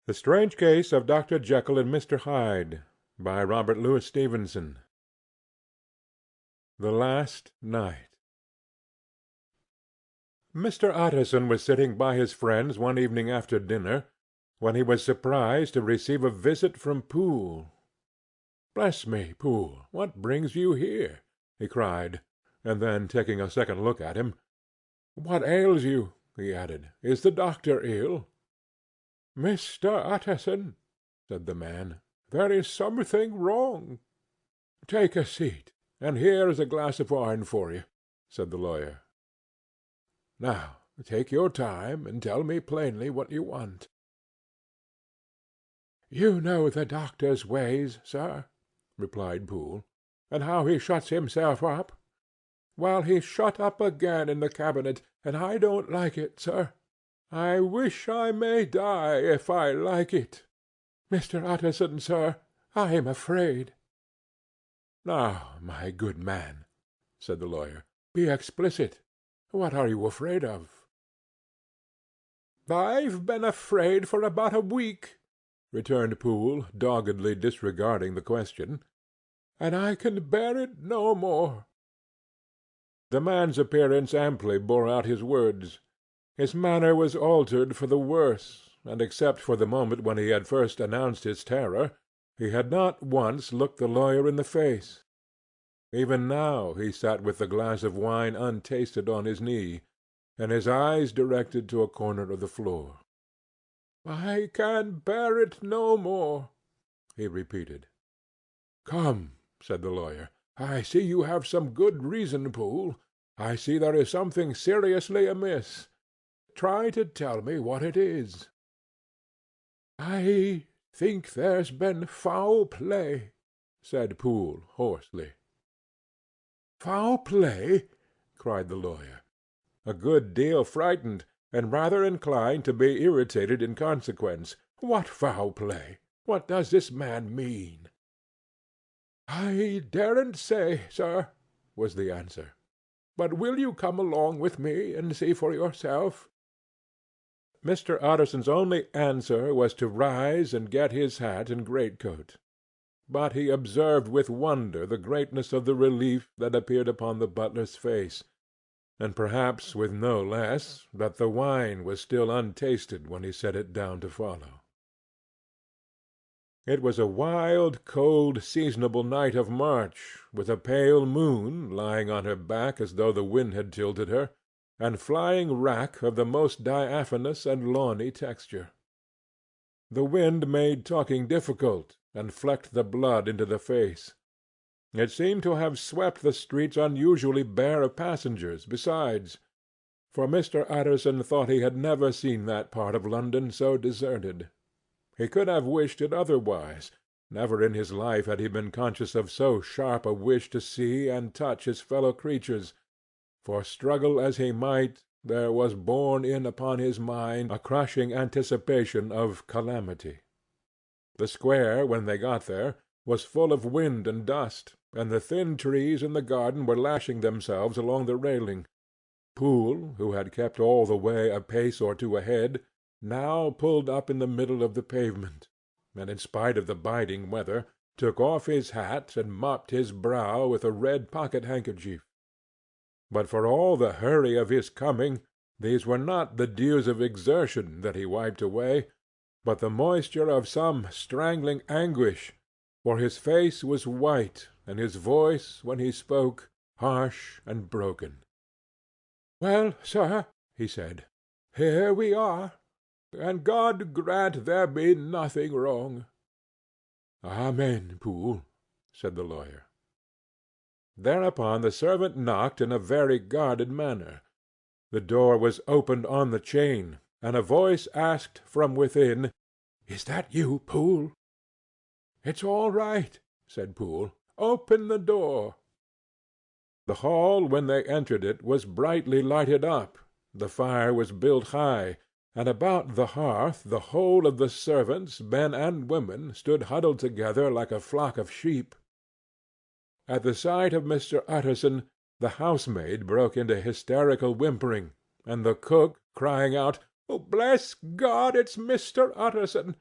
The Strange Case of Dr. Jekyll and Mr. Hyde, by Robert Louis Stevenson. The Last Night. Mr. Utterson was sitting by his friends one evening after dinner, when he was surprised to receive a visit from Poole. "Bless me, Poole, what brings you here?" he cried, and then, taking a second look at him, "What ails you?" he added. "Is the doctor ill?" "Mr. Utterson," said the man, "there is something wrong." "Take a seat, and here is a glass of wine for you," said the lawyer. "Now take your time, and tell me plainly what you want." "You know the doctor's ways, sir," replied Poole, "and how he shuts himself up. Well, he's shut up again in the cabinet, and I don't like it, sir. I wish I may die if I like it. Mr. Utterson, sir, I am afraid." "Now, my good man," said the lawyer, "be explicit. What are you afraid of?" "I've been afraid for about a week," returned Poole, doggedly disregarding the question, "and I can bear it no more." The man's appearance amply bore out his words. His manner was altered for the worse, and except for the moment when he had first announced his terror, he had not once looked the lawyer in the face. Even now he sat with the glass of wine untasted on his knee, and his eyes directed to a corner of the floor. "I can bear it no more," he repeated. "Come," said the lawyer, "I see you have some good reason, Poole. I see there is something seriously amiss. Try to tell me what it is." "I think there's been foul play," said Poole hoarsely. "Foul play!" cried the lawyer, a good deal frightened, and rather inclined to be irritated in consequence. "What foul play? What does this man mean?" "I daren't say, sir," was the answer. "But will you come along with me and see for yourself?" Mr. Utterson's only answer was to rise and get his hat and greatcoat. But he observed with wonder the greatness of the relief that appeared upon the butler's face, and perhaps with no less, that the wine was still untasted when he set it down to follow. It was a wild, cold, seasonable night of March, with a pale moon lying on her back as though the wind had tilted her, and flying wrack of the most diaphanous and lawny texture. The wind made talking difficult, and flecked the blood into the face. It seemed to have swept the streets unusually bare of passengers, besides, for Mr. Utterson thought he had never seen that part of London so deserted. He could have wished it otherwise. Never in his life had he been conscious of so sharp a wish to see and touch his fellow-creatures, for, struggle as he might, there was borne in upon his mind a crushing anticipation of calamity. The square, when they got there, was full of wind and dust, and the thin trees in the garden were lashing themselves along the railing. Poole, who had kept all the way a pace or two ahead, now pulled up in the middle of the pavement, and, in spite of the biting weather, took off his hat and mopped his brow with a red pocket-handkerchief. But for all the hurry of his coming, these were not the dews of exertion that he wiped away, but the moisture of some strangling anguish, for his face was white, and his voice, when he spoke, harsh and broken. "Well, sir," he said, "here we are, and God grant there be nothing wrong." "Amen, Poole," said the lawyer. Thereupon the servant knocked in a very guarded manner. The door was opened on the chain, and a voice asked from within, "Is that you, Poole?" "It's all right," said Poole. "Open the door." The hall, when they entered it, was brightly lighted up, the fire was built high, and about the hearth the whole of the servants, men and women, stood huddled together like a flock of sheep. At the sight of Mr. Utterson, the housemaid broke into hysterical whimpering, and the cook, crying out, "Oh, bless God, it's Mr. Utterson!"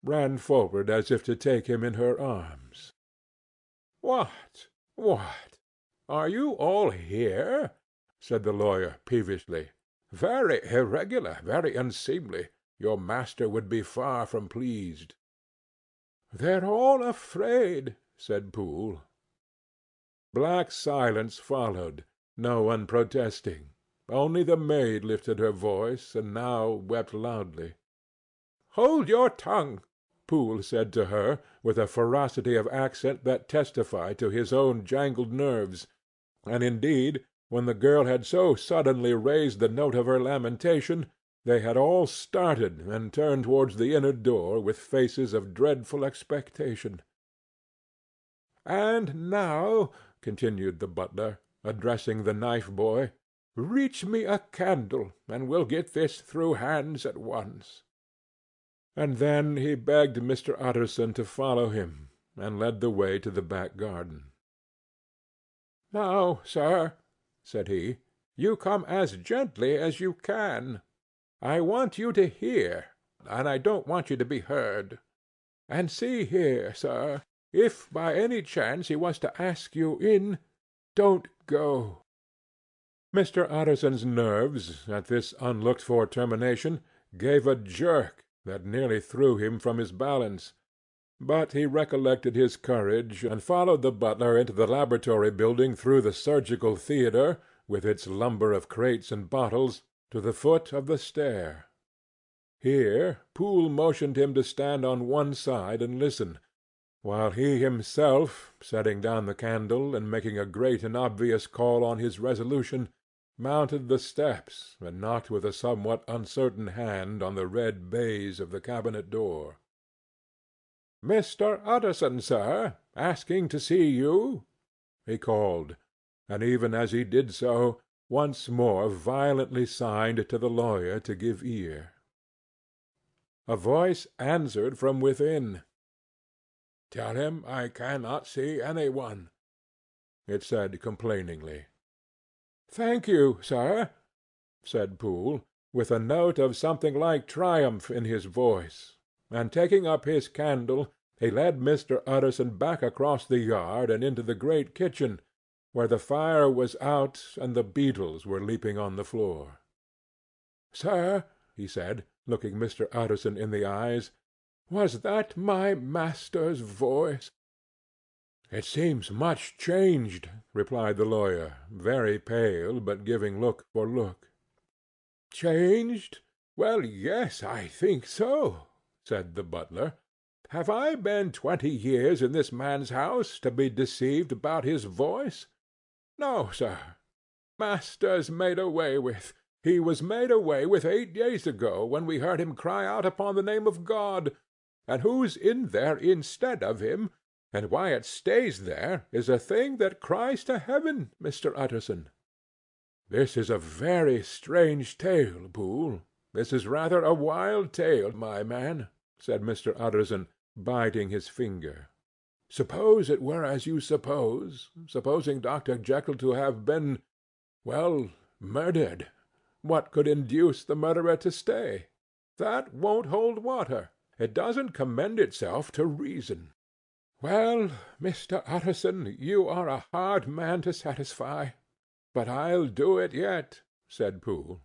ran forward as if to take him in her arms. "What? What? Are you all here?" said the lawyer, peevishly. "Very irregular, very unseemly. Your master would be far from pleased." "They're all afraid," said Poole. Black silence followed, no one protesting. Only the maid lifted her voice, and now wept loudly. "Hold your tongue," Poole said to her, with a ferocity of accent that testified to his own jangled nerves; and indeed, when the girl had so suddenly raised the note of her lamentation, they had all started and turned towards the inner door with faces of dreadful expectation. "And now," continued the butler, addressing the knife-boy, "reach me a candle, and we'll get this through hands at once." And then he begged Mr. Utterson to follow him, and led the way to the back garden. "Now, sir," said he, "you come as gently as you can. I want you to hear, and I don't want you to be heard. And see here, sir, if by any chance he was to ask you in, don't go." Mr. Utterson's nerves, at this unlooked-for termination, gave a jerk that nearly threw him from his balance; but he recollected his courage, and followed the butler into the laboratory building through the surgical theatre, with its lumber of crates and bottles, to the foot of the stair. Here Poole motioned him to stand on one side and listen, while he himself, setting down the candle and making a great and obvious call on his resolution, mounted the steps and knocked with a somewhat uncertain hand on the red baize of the cabinet door. "Mr. Utterson, sir, asking to see you," he called, and even as he did so, once more violently signed to the lawyer to give ear. A voice answered from within. "Tell him I cannot see any one," it said complainingly. "Thank you, sir," said Poole, with a note of something like triumph in his voice, and taking up his candle, he led Mr. Utterson back across the yard and into the great kitchen, where the fire was out and the beetles were leaping on the floor. "Sir," he said, looking Mr. Utterson in the eyes, "was that my master's voice?" "It seems much changed," replied the lawyer, very pale, but giving look for look. "Changed? Well, yes, I think so," said the butler. "Have I been 20 years in this man's house to be deceived about his voice? No, sir. Master's made away with. He was made away with 8 days ago, when we heard him cry out upon the name of God. And who's in there instead of him, and why it stays there, is a thing that cries to heaven, Mr. Utterson." "This is a very strange tale, Poole. This is rather a wild tale, my man," said Mr. Utterson, biting his finger. "Suppose it were as you suppose, supposing Dr. Jekyll to have been, well, murdered, what could induce the murderer to stay? That won't hold water. It doesn't commend itself to reason." "Well, Mr. Utterson, you are a hard man to satisfy. But I'll do it yet," said Poole.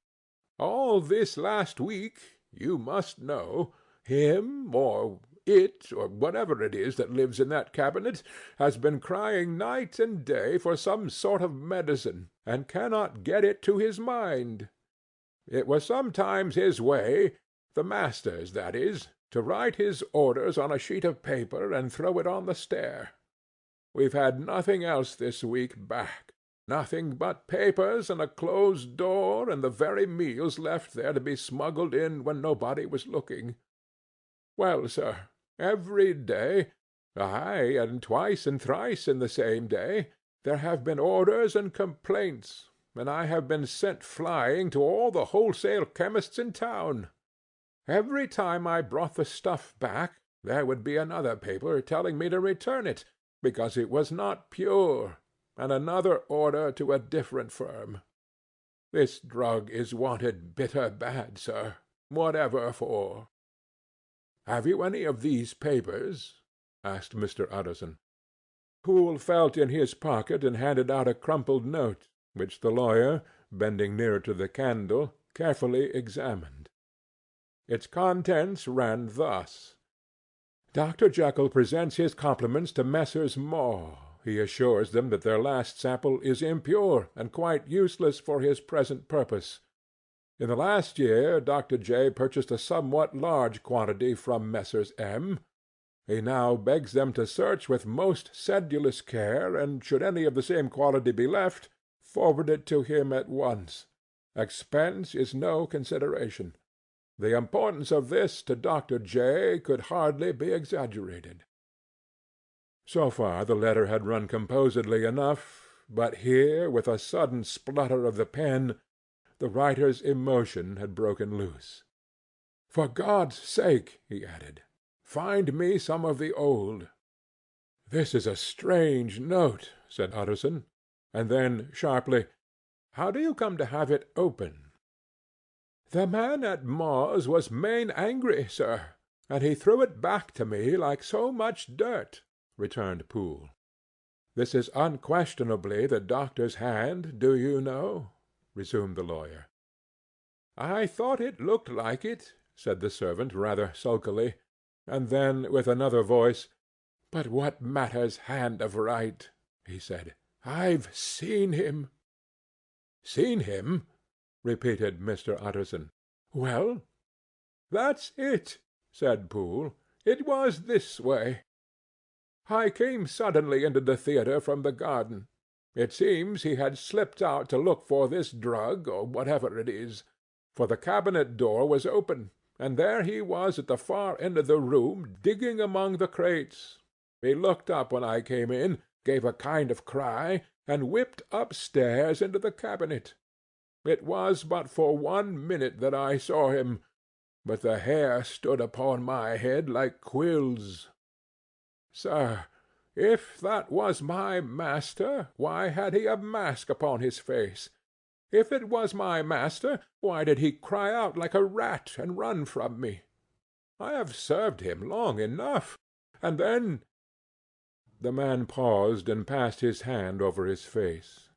"All this last week, you must know, him, or it, or whatever it is that lives in that cabinet, has been crying night and day for some sort of medicine, and cannot get it to his mind. It was sometimes his way, the master's, that is, to write his orders on a sheet of paper and throw it on the stair. We've had nothing else this week back, nothing but papers and a closed door and the very meals left there to be smuggled in when nobody was looking. Well, sir, every day, aye, and twice and thrice in the same day, there have been orders and complaints, and I have been sent flying to all the wholesale chemists in town. Every time I brought the stuff back, there would be another paper telling me to return it, because it was not pure, and another order to a different firm. This drug is wanted bitter bad, sir, whatever for." Have you any of these papers?" asked Mr. Utterson. Poole felt in his pocket and handed out a crumpled note, which the lawyer, bending nearer to the candle, carefully examined. Its contents ran thus: "Dr. Jekyll presents his compliments to Messrs. Maw. He assures them that their last sample is impure and quite useless for his present purpose. In the last year Dr. J. purchased a somewhat large quantity from Messrs. M. He now begs them to search with most sedulous care, and should any of the same quality be left, forward it to him at once. Expense is no consideration. The importance of this to Dr. J. could hardly be exaggerated." So far the letter had run composedly enough, but here, with a sudden splutter of the pen, the writer's emotion had broken loose. "For God's sake," he added, "find me some of the old." "This is a strange note," said Utterson, and then sharply, "How do you come to have it open?" "The man at Maw's was main angry, sir, and he threw it back to me like so much dirt," returned Poole. "This is unquestionably the doctor's hand, do you know?" resumed the lawyer. "I thought it looked like it," said the servant rather sulkily, and then with another voice, "But what matters hand of right?" he said. "I've seen him." "Seen him?" repeated Mr. Utterson. "Well?" "That's it," said Poole. "It was this way. I came suddenly into the theatre from the garden. It seems he had slipped out to look for this drug, or whatever it is, for the cabinet door was open, and there he was at the far end of the room digging among the crates. He looked up when I came in, gave a kind of cry, and whipped upstairs into the cabinet. It was but for 1 minute that I saw him, but the hair stood upon my head like quills. Sir, if that was my master, why had he a mask upon his face? If it was my master, why did he cry out like a rat and run from me? I have served him long enough, and then—" The man paused and passed his hand over his face.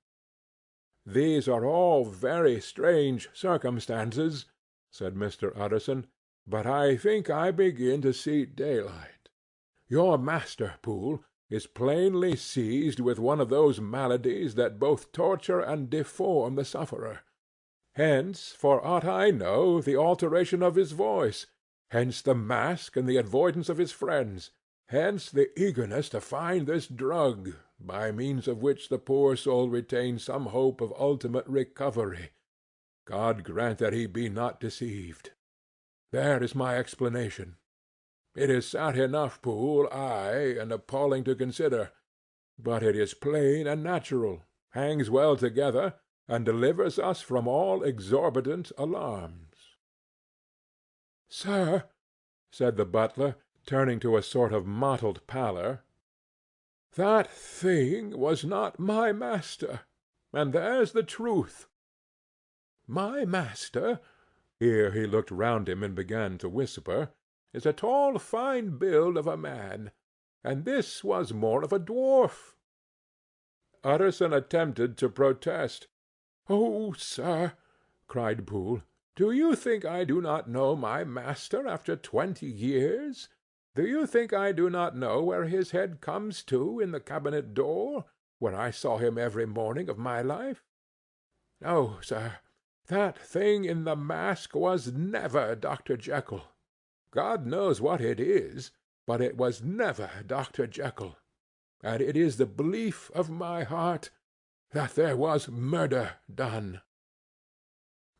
"These are all very strange circumstances," said Mr. Utterson, "but I think I begin to see daylight. Your master, Poole, is plainly seized with one of those maladies that both torture and deform the sufferer. Hence, for aught I know, the alteration of his voice; hence the mask and the avoidance of his friends; hence the eagerness to find this drug, by means of which the poor soul retains some hope of ultimate recovery. God grant that he be not deceived. There is my explanation. It is sad enough, Poole, aye, and appalling to consider, but it is plain and natural, hangs well together, and delivers us from all exorbitant alarms." "Sir," said the butler, turning to a sort of mottled pallor, "that thing was not my master, and there's the truth. My master," here he looked round him and began to whisper, "is a tall fine build of a man, and this was more of a dwarf." Utterson attempted to protest. "Oh, sir," cried Poole, "do you think I do not know my master after 20 years? Do you think I do not know where his head comes to in the cabinet door, where I saw him every morning of my life? No, sir, that thing in the mask was never Dr. Jekyll. God knows what it is, but it was never Dr. Jekyll, and it is the belief of my heart that there was murder done."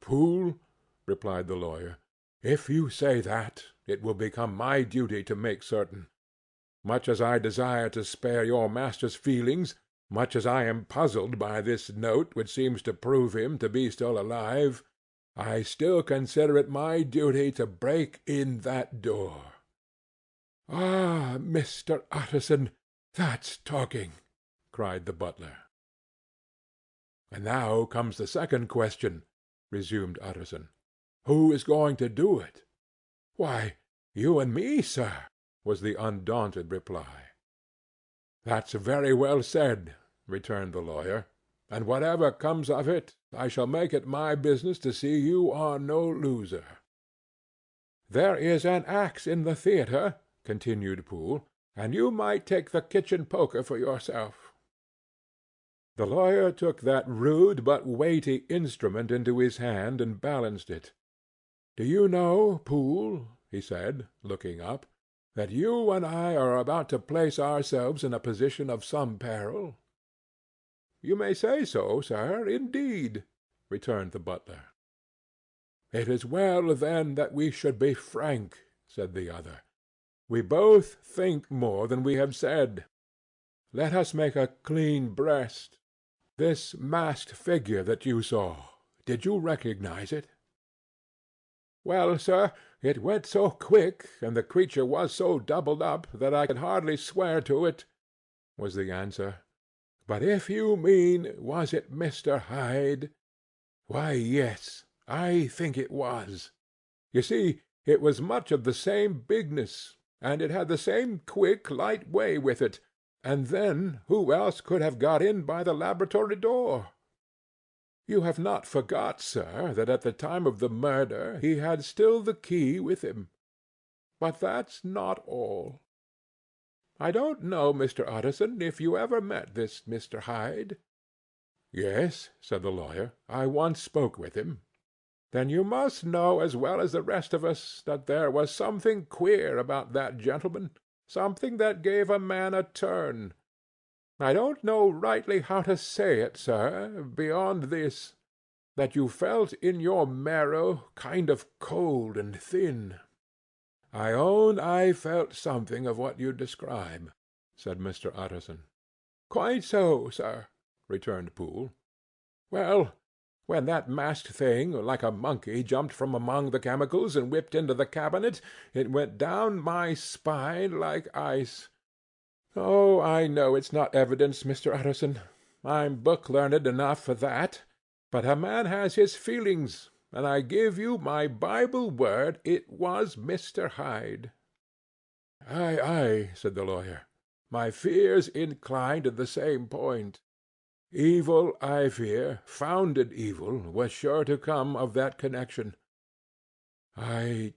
"Poole," replied the lawyer, "if you say that, it will become my duty to make certain. Much as I desire to spare your master's feelings, much as I am puzzled by this note which seems to prove him to be still alive, I still consider it my duty to break in that door." "Ah, Mr. Utterson, that's talking!" cried the butler. "And now comes the second question," resumed Utterson. "Who is going to do it? Why, "You and me, sir," was the undaunted reply. "That's very well said," returned the lawyer, "and whatever comes of it, I shall make it my business to see you are no loser." "There is an axe in the theatre," continued Poole, "and you might take the kitchen poker for yourself." The lawyer took that rude but weighty instrument into his hand and balanced it. "Do you know, Poole," he said, looking up, "that you and I are about to place ourselves in a position of some peril?" "You may say so, sir, indeed," returned the butler. "It is well, then, that we should be frank," said the other. "We both think more than we have said. Let us make a clean breast. This masked figure that you saw, did you recognize it?" "Well, sir, it went so quick, and the creature was so doubled up, that I could hardly swear to it," was the answer. "But if you mean, was it Mr. Hyde? Why, yes, I think it was. You see, it was much of the same bigness, and it had the same quick, light way with it. And then who else could have got in by the laboratory door? You have not forgot, sir, that at the time of the murder he had still the key with him. But that's not all. I don't know, Mr. Utterson, if you ever met this Mr. Hyde." "Yes," said the lawyer, "I once spoke with him." "Then you must know as well as the rest of us that there was something queer about that gentleman, something that gave a man a turn. I don't know rightly how to say it, sir, beyond this, that you felt in your marrow kind of cold and thin." "I own I felt something of what you describe," said Mr. Utterson. "Quite so, sir," returned Poole. "Well, when that masked thing, like a monkey, jumped from among the chemicals and whipped into the cabinet, it went down my spine like ice. Oh, I know it's not evidence, Mr. Utterson. I'm book-learned enough for that. But a man has his feelings, and I give you my Bible word it was Mr. Hyde." "Aye, aye," said the lawyer. "My fears incline to the same point. Evil, I fear, founded evil, was sure to come of that connection.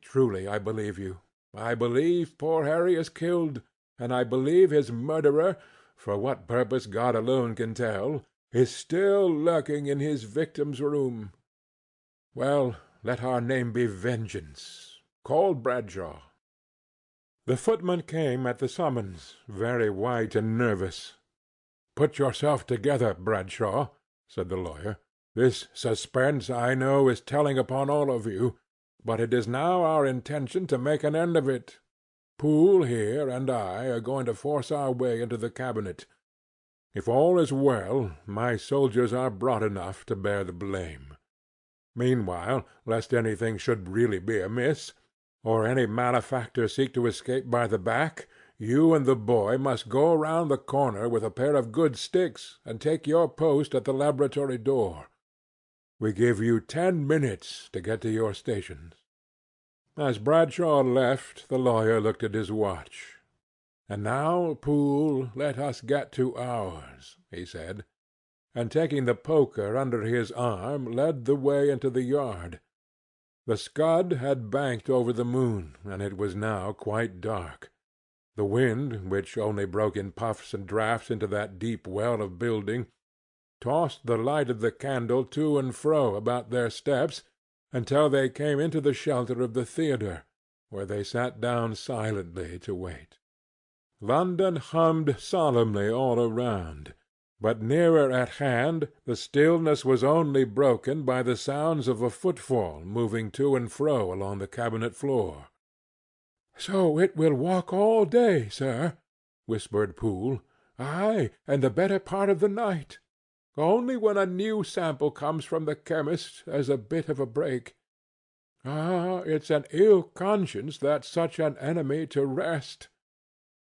Truly I believe you. I believe poor Harry is killed, and I believe his murderer, for what purpose God alone can tell, is still lurking in his victim's room. Well, let our name be Vengeance. Call Bradshaw." The footman came at the summons, very white and nervous. "Put yourself together, Bradshaw," said the lawyer. "This suspense, I know, is telling upon all of you, but it is now our intention to make an end of it. Poole here and I are going to force our way into the cabinet. If all is well, my soldiers are broad enough to bear the blame. Meanwhile, lest anything should really be amiss, or any malefactor seek to escape by the back, you and the boy must go round the corner with a pair of good sticks, and take your post at the laboratory door. We give you 10 minutes to get to your stations." As Bradshaw left, the lawyer looked at his watch. "And now, Poole, let us get to ours," he said, and taking the poker under his arm led the way into the yard. The scud had banked over the moon, and it was now quite dark. The wind, which only broke in puffs and draughts into that deep well of building, tossed the light of the candle to and fro about their steps until they came into the shelter of the theatre, where they sat down silently to wait. London hummed solemnly all around, but nearer at hand the stillness was only broken by the sounds of a footfall moving to and fro along the cabinet floor. "So it will walk all day, sir," whispered Poole. "Aye, and the better part of the night. Only when a new sample comes from the chemist there's a bit of a break. Ah, it's an ill conscience that's such an enemy to rest.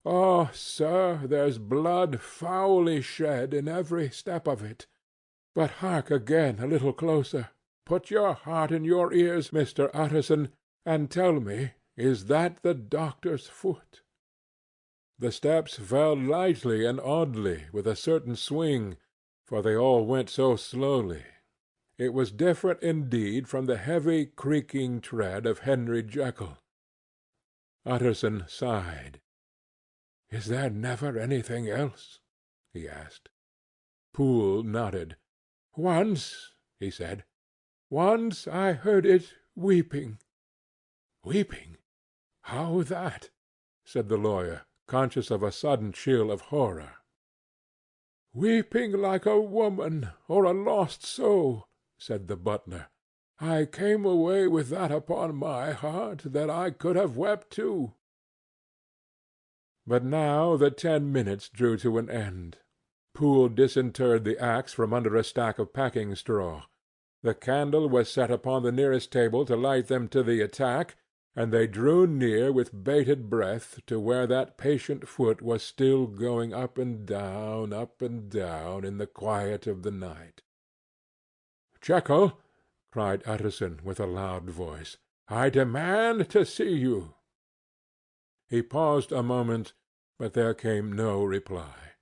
Oh, sir, there's blood foully shed in every step of it. But hark again a little closer. Put your heart in your ears, Mr. Utterson, and tell me, Is that the doctor's foot?" The steps fell lightly and oddly, with a certain swing, for they all went so slowly. It was different indeed from the heavy creaking tread of Henry Jekyll. Utterson sighed. "Is there never anything else?" he asked. Poole nodded. "Once," he said, "once I heard it weeping." "Weeping? How that?" said the lawyer, conscious of a sudden chill of horror. "Weeping like a woman or a lost soul," said the butler. "I came away with that upon my heart that I could have wept too." But now the 10 minutes drew to an end. Poole disinterred the axe from under a stack of packing straw. The candle was set upon the nearest table to light them to the attack, and they drew near with bated breath to where that patient foot was still going up and down in the quiet of the night. "Jekyll," cried Utterson with a loud voice, "I demand to see you." He paused a moment, but there came no reply.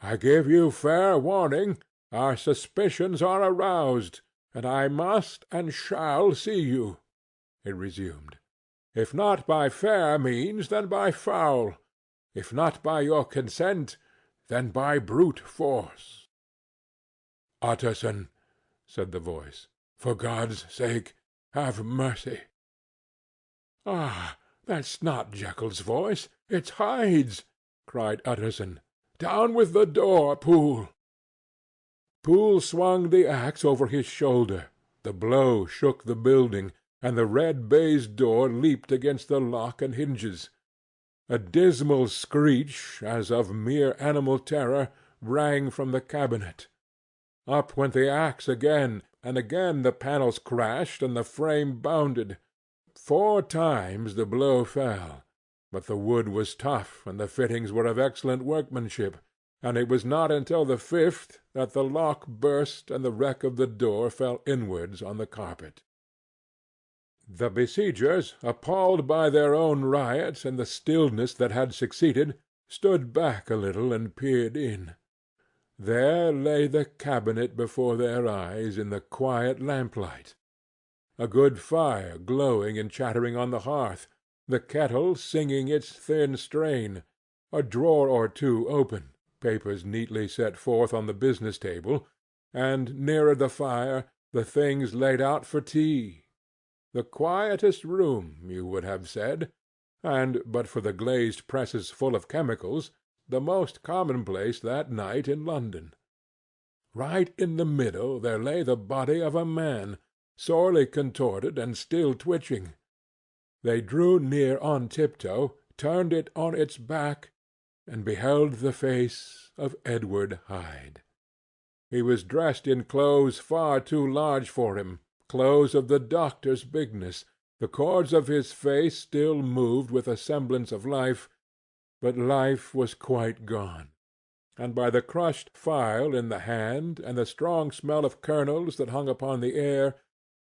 "I give you fair warning. Our suspicions are aroused, and I must and shall see you," he resumed. "If not by fair means, then by foul. If not by your consent, then by brute force." "Utterson," said the voice, "for God's sake, have mercy." "Ah, that's not Jekyll's voice. It's Hyde's," cried Utterson. "Down with the door, Poole." Poole swung the axe over his shoulder. The blow shook the building, and the red baize door leaped against the lock and hinges. A dismal screech, as of mere animal terror, rang from the cabinet. Up went the axe again, and again the panels crashed and the frame bounded. 4 times the blow fell, but the wood was tough and the fittings were of excellent workmanship, and it was not until the 5th that the lock burst and the wreck of the door fell inwards on the carpet. The besiegers, appalled by their own riot and the stillness that had succeeded, stood back a little and peered in. There lay the cabinet before their eyes in the quiet lamplight. A good fire glowing and chattering on the hearth, the kettle singing its thin strain, a drawer or two open, papers neatly set forth on the business table, and, nearer the fire, the things laid out for tea. The quietest room, you would have said, and, but for the glazed presses full of chemicals, the most commonplace that night in London. Right in the middle there lay the body of a man, sorely contorted and still twitching. They drew near on tiptoe, turned it on its back, and beheld the face of Edward Hyde. He was dressed in clothes far too large for him, clothes of the doctor's bigness. The cords of his face still moved with a semblance of life, but life was quite gone, and by the crushed phial in the hand and the strong smell of kernels that hung upon the air,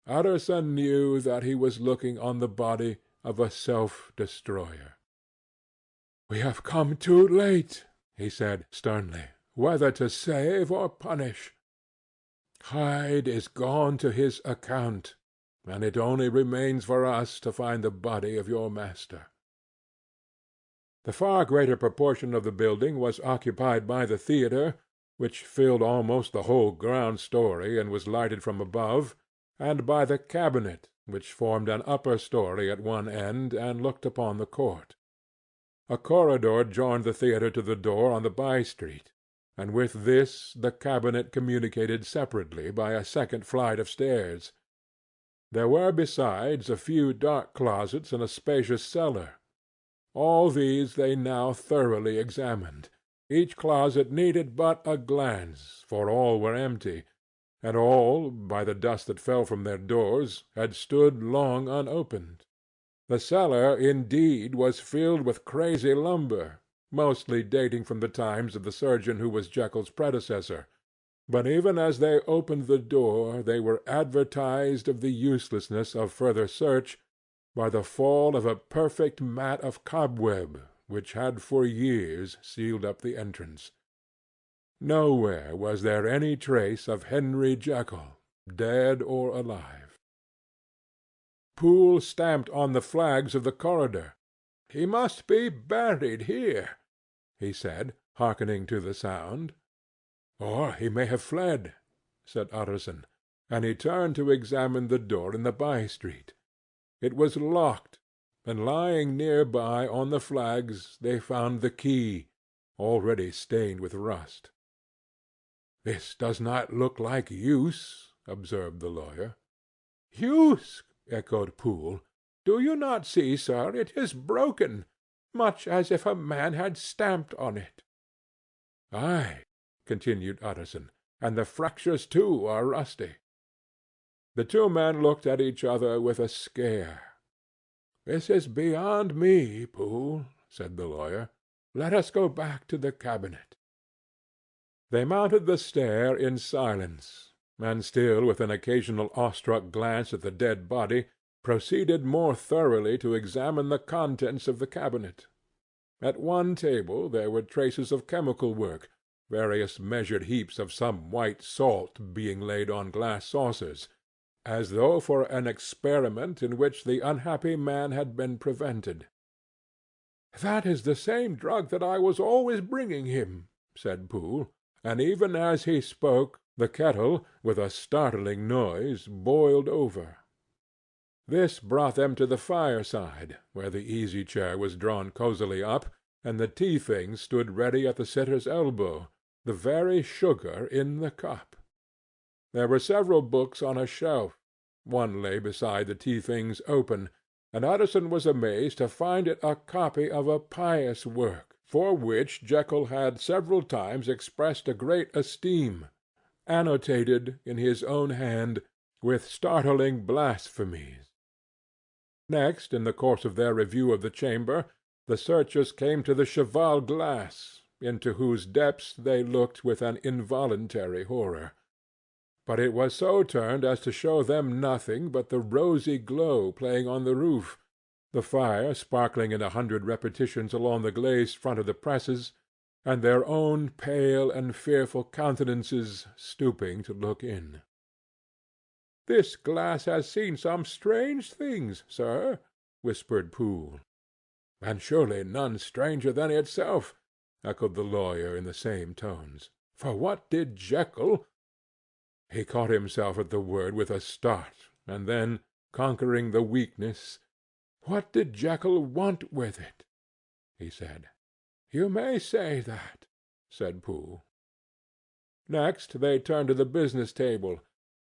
Utterson knew that he was looking on the body of a self-destroyer. "We have come too late," he said sternly, "whether to save or punish. Hyde is gone to his account, and it only remains for us to find the body of your master." The far greater proportion of the building was occupied by the theatre, which filled almost the whole ground story and was lighted from above, and by the cabinet, which formed an upper story at one end and looked upon the court. A corridor joined the theatre to the door on the by-street, and with this the cabinet communicated separately by a second flight of stairs. There were besides a few dark closets and a spacious cellar. All these they now thoroughly examined. Each closet needed but a glance, for all were empty, and all, by the dust that fell from their doors, had stood long unopened. The cellar, indeed, was filled with crazy lumber, mostly dating from the times of the surgeon who was Jekyll's predecessor, but even as they opened the door they were advertised of the uselessness of further search by the fall of a perfect mat of cobweb which had for years sealed up the entrance. Nowhere was there any trace of Henry Jekyll, dead or alive. Poole stamped on the flags of the corridor. "He must be buried here," he said, hearkening to the sound. "Or he may have fled," said Utterson, and he turned to examine the door in the by-street. It was locked, and lying near by on the flags they found the key, already stained with rust. "This does not look like use," observed the lawyer. "Use!" echoed Poole. "Do you not see, sir, it is broken, much as if a man had stamped on it." "Aye," continued Utterson, "and the fractures too are rusty." The two men looked at each other with a scare. "This is beyond me, Poole," said the lawyer. "Let us go back to the cabinet." They mounted the stair in silence, and still with an occasional awestruck glance at the dead body, proceeded more thoroughly to examine the contents of the cabinet. At one table there were traces of chemical work, various measured heaps of some white salt being laid on glass saucers, as though for an experiment in which the unhappy man had been prevented. "That is the same drug that I was always bringing him," said Poole, and even as he spoke the kettle, with a startling noise, boiled over. This brought them to the fireside, where the easy-chair was drawn cosily up, and the tea-things stood ready at the sitter's elbow, the very sugar in the cup. There were several books on a shelf. One lay beside the tea-things open, and Utterson was amazed to find it a copy of a pious work, for which Jekyll had several times expressed a great esteem, annotated in his own hand with startling blasphemies. Next, in the course of their review of the chamber, the searchers came to the cheval glass, into whose depths they looked with an involuntary horror. But it was so turned as to show them nothing but the rosy glow playing on the roof, the fire sparkling in 100 repetitions along the glazed front of the presses, and their own pale and fearful countenances stooping to look in. "This glass has seen some strange things, sir," whispered Poole. "And surely none stranger than itself," echoed the lawyer in the same tones. "For what did Jekyll—" He caught himself at the word with a start, and then, conquering the weakness, "What did Jekyll want with it?" he said. "You may say that," said Poole. Next they turned to the business table.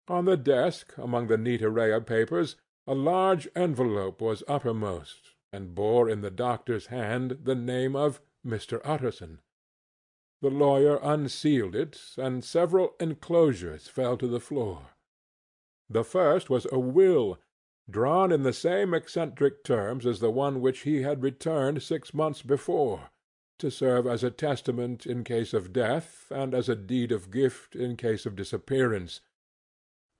On the desk, among the neat array of papers, a large envelope was uppermost, and bore in the doctor's hand the name of Mr. Utterson. The lawyer unsealed it, and several enclosures fell to the floor. The first was a will, drawn in the same eccentric terms as the one which he had returned 6 months before, to serve as a testament in case of death and as a deed of gift in case of disappearance.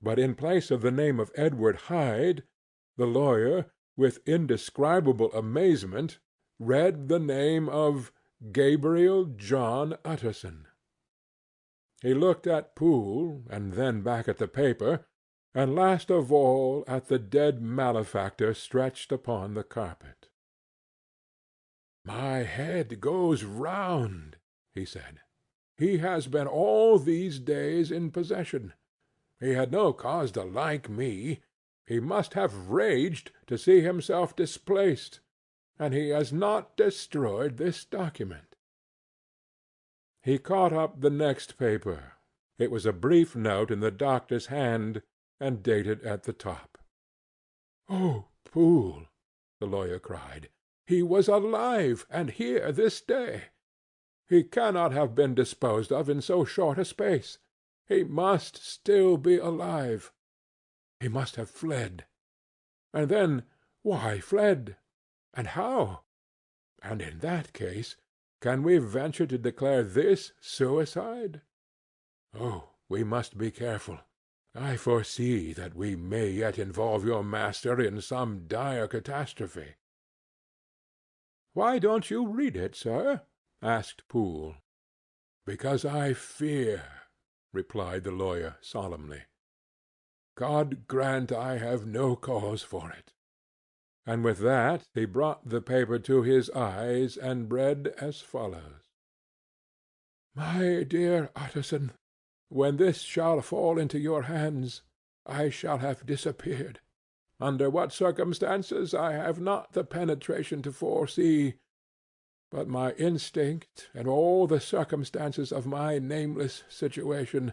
But in place of the name of Edward Hyde, the lawyer, with indescribable amazement, read the name of Gabriel John Utterson. He looked at Poole, and then back at the paper, and last of all at the dead malefactor stretched upon the carpet. "My head goes round," he said. "He has been all these days in possession. He had no cause to like me. He must have raged to see himself displaced, and he has not destroyed this document." He caught up the next paper. It was a brief note in the doctor's hand, and dated at the top. "Oh, Poole!" the lawyer cried. "He was alive, and here this day. He cannot have been disposed of in so short a space. He must still be alive. He must have fled. And then, why fled? And how? And in that case, can we venture to declare this suicide? Oh, we must be careful. I foresee that we may yet involve your master in some dire catastrophe." "Why don't you read it, sir?" asked Poole. "Because I fear," replied the lawyer solemnly. "God grant I have no cause for it." And with that he brought the paper to his eyes, and read as follows: "My dear Utterson, when this shall fall into your hands, I shall have disappeared. Under what circumstances I have not the penetration to foresee, but my instinct and all the circumstances of my nameless situation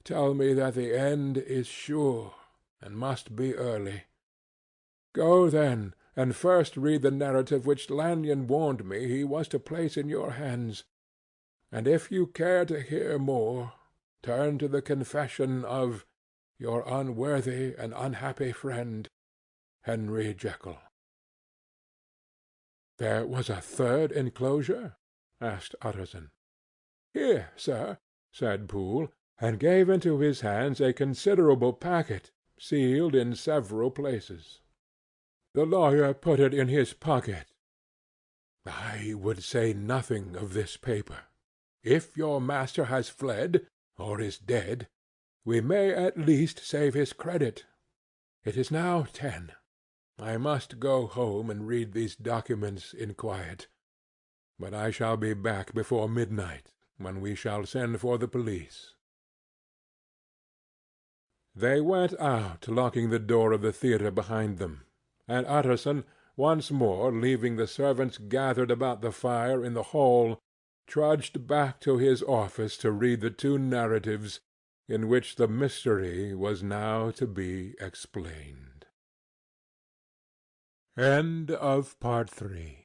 tell me that the end is sure, and must be early. Go, then, and first read the narrative which Lanyon warned me he was to place in your hands, and if you care to hear more, turn to the confession of your unworthy and unhappy friend, Henry Jekyll." "There was a third enclosure?" asked Utterson. "Here, sir," said Poole, and gave into his hands a considerable packet, sealed in several places. The lawyer put it in his pocket. "I would say nothing of this paper. If your master has fled, or is dead, we may at least save his credit. It is now 10. I must go home and read these documents in quiet, but I shall be back before midnight, when we shall send for the police." They went out, locking the door of the theatre behind them, and Utterson, once more leaving the servants gathered about the fire in the hall, trudged back to his office to read the two narratives in which the mystery was now to be explained. End of Part 3.